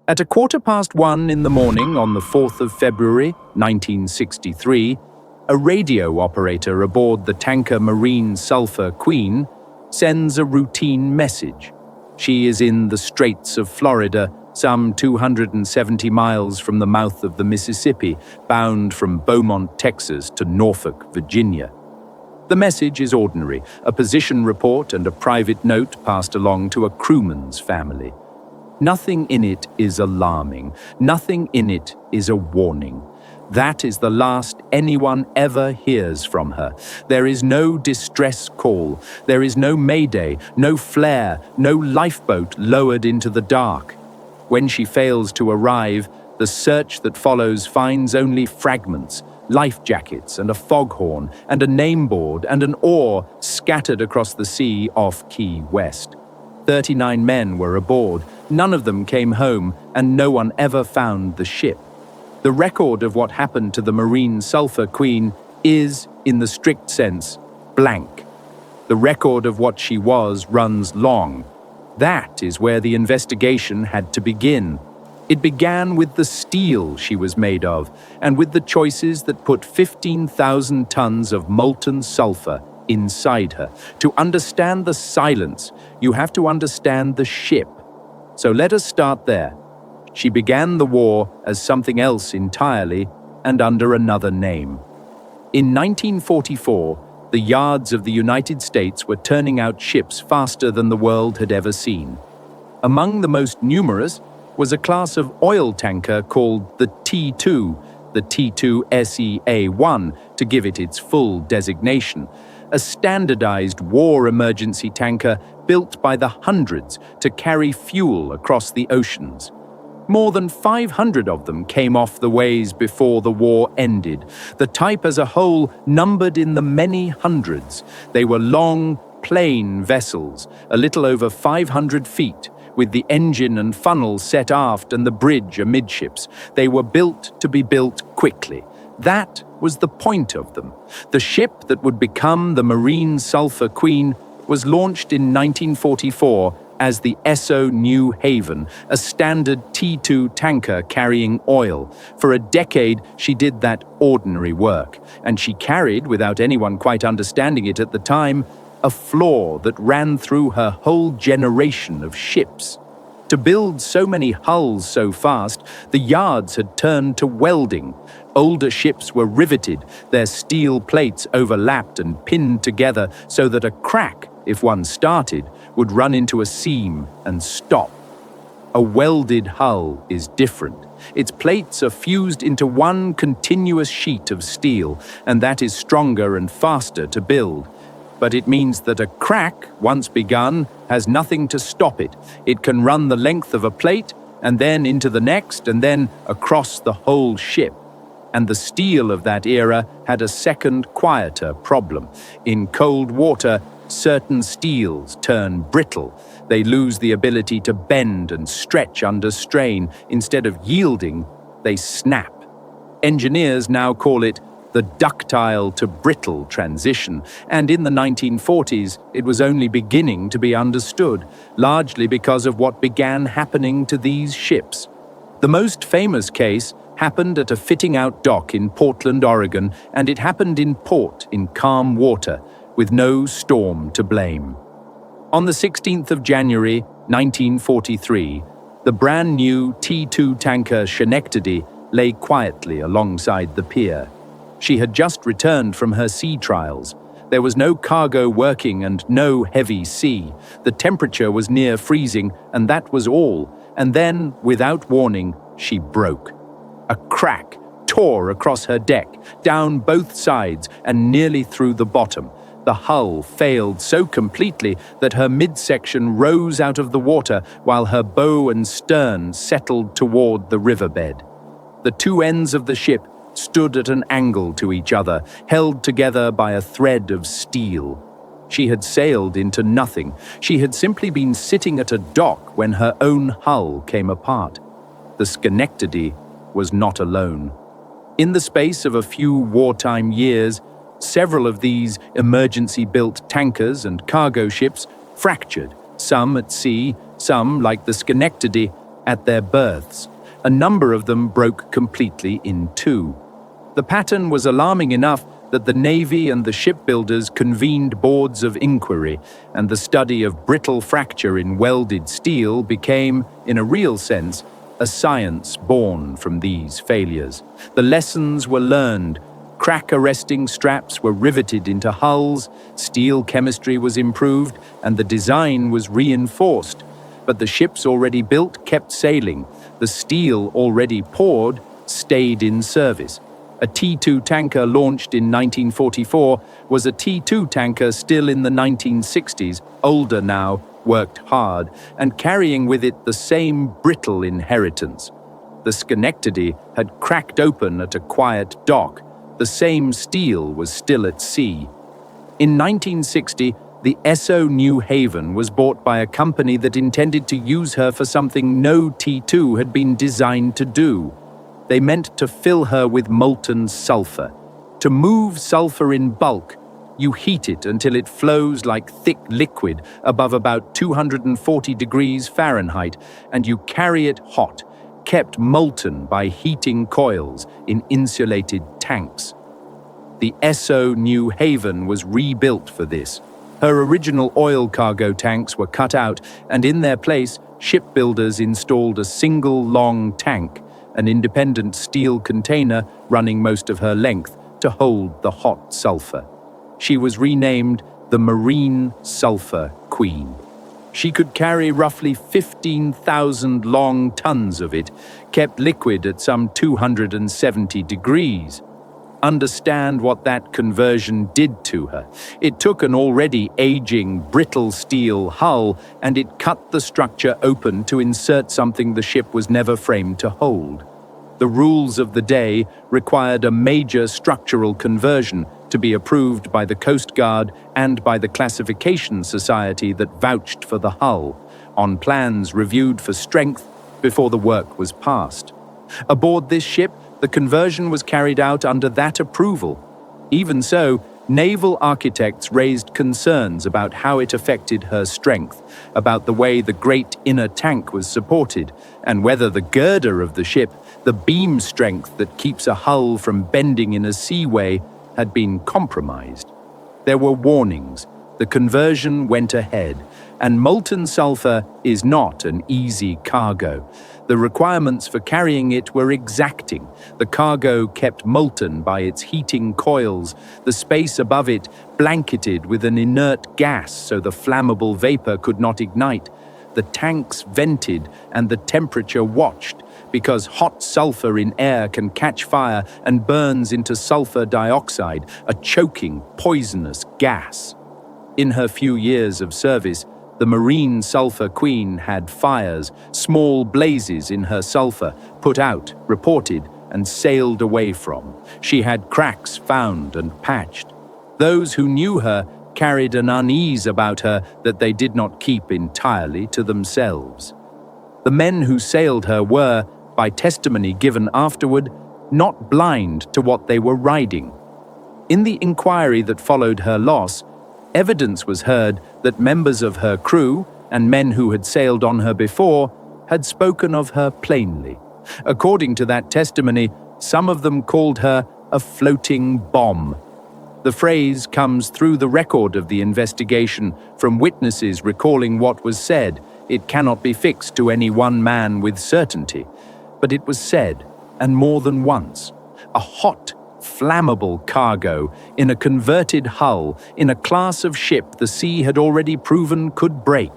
At 1:15 in the morning on the 4th of February, 1963, a radio operator aboard the tanker Marine Sulphur Queen sends a routine message. She is in the Straits of Florida, some 270 miles from the mouth of the Mississippi, bound from Beaumont, Texas to Norfolk, Virginia. The message is ordinary, a position report and a private note passed along to a crewman's family. Nothing in it is alarming. Nothing in it is a warning. That is the last anyone ever hears from her. There is no distress call. There is no mayday, no flare, no lifeboat lowered into the dark. When she fails to arrive, the search that follows finds only fragments, life jackets and a foghorn and a nameboard and an oar scattered across the sea off Key West. 39 men were aboard. None of them came home, and no one ever found the ship. The record of what happened to the Marine Sulphur Queen is, in the strict sense, blank. The record of what she was runs long. That is where the investigation had to begin. It began with the steel she was made of, and with the choices that put 15,000 tons of molten sulfur inside her. To understand the silence, you have to understand the ship. So let us start there. She began the war as something else entirely and under another name. In 1944, the yards of the United States were turning out ships faster than the world had ever seen. Among the most numerous was a class of oil tanker called the T2, the T2SEA-1 to give it its full designation, a standardized war emergency tanker built by the hundreds to carry fuel across the oceans. More than 500 of them came off the ways before the war ended. The type as a whole numbered in the many hundreds. They were long, plain vessels, a little over 500 feet, with the engine and funnel set aft and the bridge amidships. They were built to be built quickly. That was the point of them. The ship that would become the Marine Sulphur Queen was launched in 1944 as the Esso New Haven, a standard T2 tanker carrying oil. For a decade, she did that ordinary work, and she carried, without anyone quite understanding it at the time, a flaw that ran through her whole generation of ships. To build so many hulls so fast, the yards had turned to welding. Older ships were riveted, their steel plates overlapped and pinned together so that a crack, if one started, would run into a seam and stop. A welded hull is different. Its plates are fused into one continuous sheet of steel, and that is stronger and faster to build. But it means that a crack, once begun, has nothing to stop it. It can run the length of a plate, and then into the next, and then across the whole ship. And the steel of that era had a second, quieter problem. In cold water, certain steels turn brittle. They lose the ability to bend and stretch under strain. Instead of yielding, they snap. Engineers now call it the ductile to brittle transition, and in the 1940s it was only beginning to be understood, largely because of what began happening to these ships. The most famous case happened at a fitting-out dock in Portland, Oregon, and it happened in port in calm water, with no storm to blame. On the 16th of January, 1943, the brand-new T2 tanker Schenectady lay quietly alongside the pier. She had just returned from her sea trials. There was no cargo working and no heavy sea. The temperature was near freezing, and that was all. And then, without warning, she broke. A crack tore across her deck, down both sides and nearly through the bottom. The hull failed so completely that her midsection rose out of the water while her bow and stern settled toward the riverbed. The two ends of the ship stood at an angle to each other, held together by a thread of steel. She had sailed into nothing. She had simply been sitting at a dock when her own hull came apart. The Schenectady was not alone. In the space of a few wartime years, several of these emergency-built tankers and cargo ships fractured, some at sea, some, like the Schenectady, at their berths. A number of them broke completely in two. The pattern was alarming enough that the Navy and the shipbuilders convened boards of inquiry, and the study of brittle fracture in welded steel became, in a real sense, a science born from these failures. The lessons were learned. Crack-arresting straps were riveted into hulls, steel chemistry was improved, and the design was reinforced. But the ships already built kept sailing. The steel already poured stayed in service. A T2 tanker launched in 1944 was a T2 tanker still in the 1960s, older now, worked hard, and carrying with it the same brittle inheritance. The Schenectady had cracked open at a quiet dock. The same steel was still at sea. In 1960, the Esso New Haven was bought by a company that intended to use her for something no T2 had been designed to do. They meant to fill her with molten sulfur. To move sulfur in bulk, you heat it until it flows like thick liquid above about 240 degrees Fahrenheit, and you carry it hot, kept molten by heating coils in insulated tanks. The Esso New Haven was rebuilt for this. Her original oil cargo tanks were cut out, and in their place, shipbuilders installed a single long tank, an independent steel container running most of her length to hold the hot sulfur. She was renamed the Marine Sulfur Queen. She could carry roughly 15,000 long tons of it, kept liquid at some 270 degrees. Understand what that conversion did to her. It took an already aging, brittle steel hull and it cut the structure open to insert something the ship was never framed to hold. The rules of the day required a major structural conversion to be approved by the Coast Guard and by the Classification Society that vouched for the hull, on plans reviewed for strength before the work was passed. Aboard this ship, the conversion was carried out under that approval. Even so, naval architects raised concerns about how it affected her strength, about the way the great inner tank was supported, and whether the girder of the ship, the beam strength that keeps a hull from bending in a seaway, had been compromised. There were warnings. The conversion went ahead, and molten sulfur is not an easy cargo. The requirements for carrying it were exacting. The cargo kept molten by its heating coils, the space above it blanketed with an inert gas so the flammable vapor could not ignite. The tanks vented and the temperature watched, because hot sulfur in air can catch fire and burns into sulfur dioxide, a choking, poisonous gas. In her few years of service, the Marine Sulfur Queen had fires, small blazes in her sulfur, put out, reported, and sailed away from. She had cracks found and patched. Those who knew her carried an unease about her that they did not keep entirely to themselves. The men who sailed her were, by testimony given afterward, not blind to what they were riding. In the inquiry that followed her loss, evidence was heard that members of her crew and men who had sailed on her before had spoken of her plainly. According to that testimony, some of them called her a floating bomb. The phrase comes through the record of the investigation from witnesses recalling what was said. It cannot be fixed to any one man with certainty. But it was said, and more than once. A hot, flammable cargo in a converted hull in a class of ship the sea had already proven could break.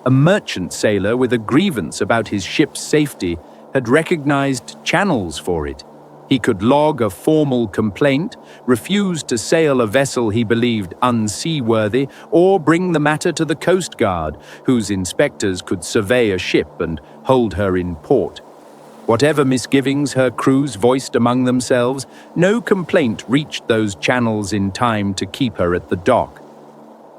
A merchant sailor with a grievance about his ship's safety had recognized channels for it. He could log a formal complaint, refuse to sail a vessel he believed unseaworthy, or bring the matter to the Coast Guard, whose inspectors could survey a ship and hold her in port. Whatever misgivings her crews voiced among themselves, no complaint reached those channels in time to keep her at the dock.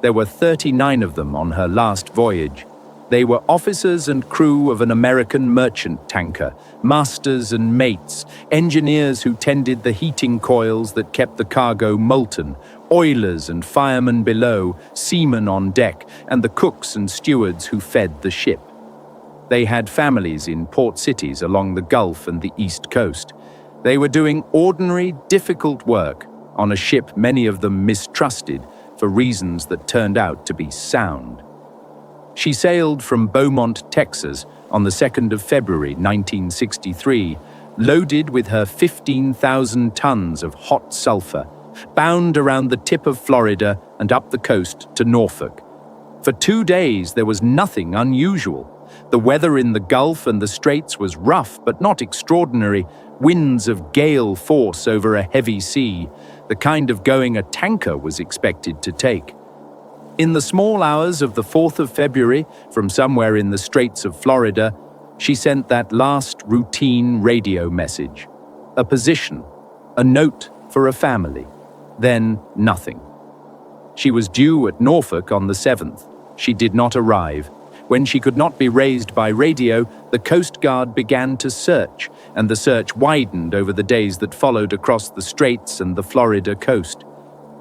There were 39 of them on her last voyage. They were officers and crew of an American merchant tanker, masters and mates, engineers who tended the heating coils that kept the cargo molten, oilers and firemen below, seamen on deck, and the cooks and stewards who fed the ship. They had families in port cities along the Gulf and the East Coast. They were doing ordinary, difficult work on a ship many of them mistrusted for reasons that turned out to be sound. She sailed from Beaumont, Texas, on the 2nd of February 1963, loaded with her 15,000 tons of hot sulfur, bound around the tip of Florida and up the coast to Norfolk. For 2 days there was nothing unusual. The weather in the Gulf and the Straits was rough but not extraordinary, winds of gale force over a heavy sea, the kind of going a tanker was expected to take. In the small hours of the 4th of February, from somewhere in the Straits of Florida, she sent that last routine radio message. A position, a note for a family, then nothing. She was due at Norfolk on the 7th. She did not arrive. When she could not be raised by radio, the Coast Guard began to search, and the search widened over the days that followed across the Straits and the Florida coast.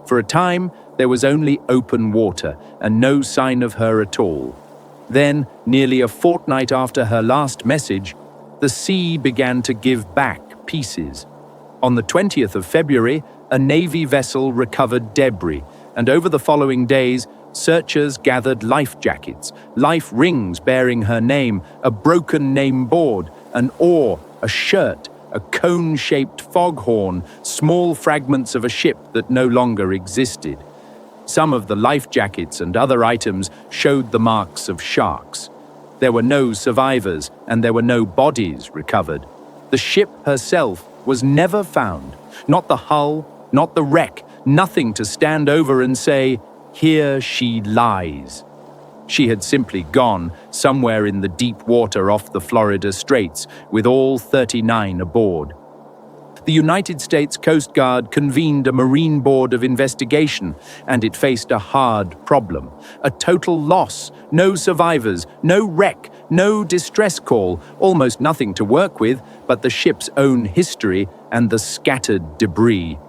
For a time, there was only open water and no sign of her at all. Then, nearly a fortnight after her last message, the sea began to give back pieces. On the 20th of February, a Navy vessel recovered debris, and over the following days, searchers gathered life jackets, life rings bearing her name, a broken name board, an oar, a shirt, a cone-shaped foghorn, small fragments of a ship that no longer existed. Some of the life jackets and other items showed the marks of sharks. There were no survivors, and there were no bodies recovered. The ship herself was never found. Not the hull, not the wreck, nothing to stand over and say, "Here she lies." She had simply gone somewhere in the deep water off the Florida Straits with all 39 aboard. The United States Coast Guard convened a Marine Board of Investigation, and it faced a hard problem. A total loss, no survivors, no wreck, no distress call, almost nothing to work with but the ship's own history and the scattered debris.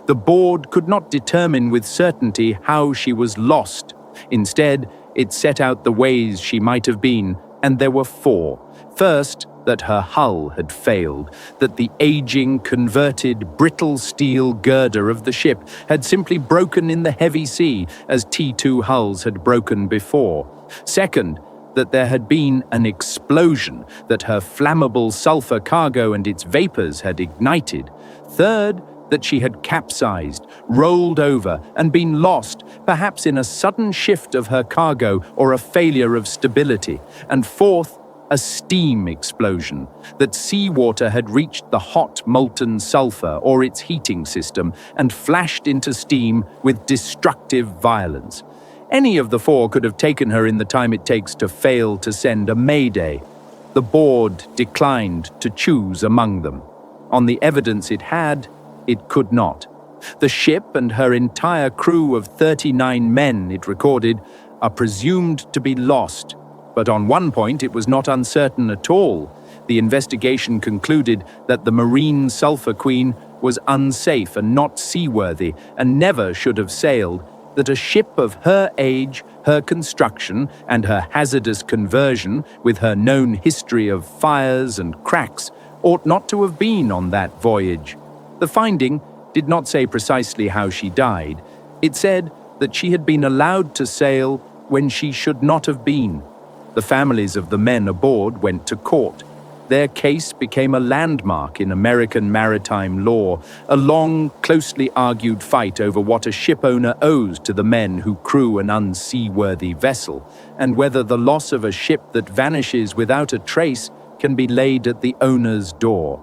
The board could not determine with certainty how she was lost. Instead, it set out the ways she might have been, and there were 4. First, that her hull had failed, that the aging, converted, brittle steel girder of the ship had simply broken in the heavy sea, as T2 hulls had broken before. Second, that there had been an explosion, that her flammable sulfur cargo and its vapors had ignited. Third, that she had capsized, rolled over, and been lost, perhaps in a sudden shift of her cargo or a failure of stability. And fourth, a steam explosion, that seawater had reached the hot molten sulfur or its heating system and flashed into steam with destructive violence. Any of the 4 could have taken her in the time it takes to fail to send a mayday. The board declined to choose among them. On the evidence it had, it could not. The ship and her entire crew of 39 men, it recorded, are presumed to be lost. But on one point it was not uncertain at all. The investigation concluded that the Marine Sulphur Queen was unsafe and not seaworthy and never should have sailed, that a ship of her age, her construction, and her hazardous conversion, with her known history of fires and cracks, ought not to have been on that voyage. The finding did not say precisely how she died. It said that she had been allowed to sail when she should not have been. The families of the men aboard went to court. Their case became a landmark in American maritime law, a long, closely argued fight over what a shipowner owes to the men who crew an unseaworthy vessel, and whether the loss of a ship that vanishes without a trace can be laid at the owner's door.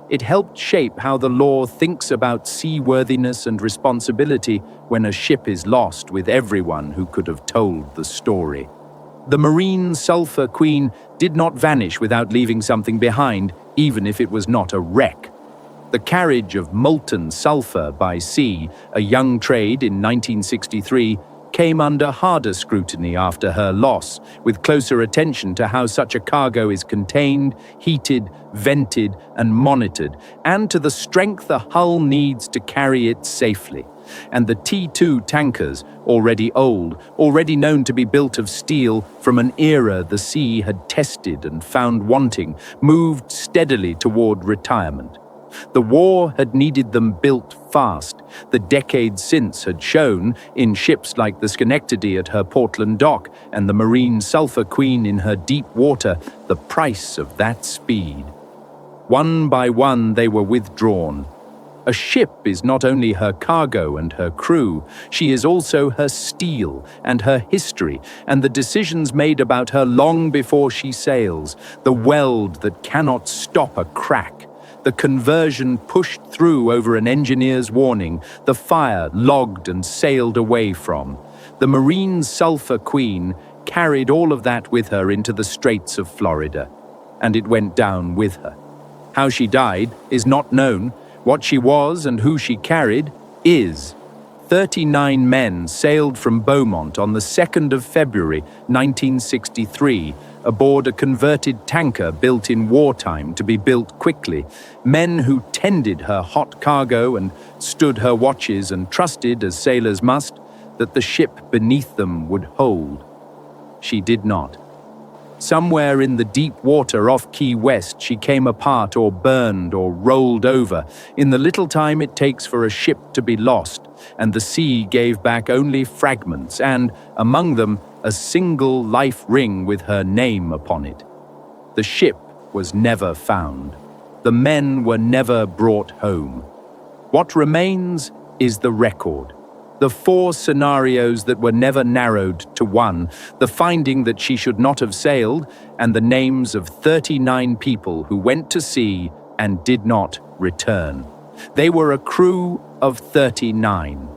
It helped shape how the law thinks about seaworthiness and responsibility when a ship is lost with everyone who could have told the story. The Marine Sulphur Queen did not vanish without leaving something behind, even if it was not a wreck. The carriage of molten sulfur by sea, a young trade in 1963, came under harder scrutiny after her loss, with closer attention to how such a cargo is contained, heated, vented, and monitored, and to the strength a hull needs to carry it safely. and the T2 tankers, already old, already known to be built of steel from an era the sea had tested and found wanting, moved steadily toward retirement. The war had needed them built fast. The decades since had shown, in ships like the Schenectady at her Portland dock and the Marine Sulphur Queen in her deep water, the price of that speed. One by one they were withdrawn. A ship is not only her cargo and her crew, she is also her steel and her history and the decisions made about her long before she sails, the weld that cannot stop a crack, the conversion pushed through over an engineer's warning, the fire logged and sailed away from. The Marine Sulphur Queen carried all of that with her into the Straits of Florida, and it went down with her. How she died is not known. What she was and who she carried is. 39 men sailed from Beaumont on the 2nd of February, 1963, aboard a converted tanker built in wartime to be built quickly, men who tended her hot cargo and stood her watches and trusted, as sailors must, that the ship beneath them would hold. She did not. Somewhere in the deep water off Key West, she came apart or burned or rolled over in the little time it takes for a ship to be lost, and the sea gave back only fragments and, among them, a single life ring with her name upon it. The ship was never found. The men were never brought home. What remains is the record. The 4 scenarios that were never narrowed to one, the finding that she should not have sailed, and the names of 39 people who went to sea and did not return. They were a crew of 39.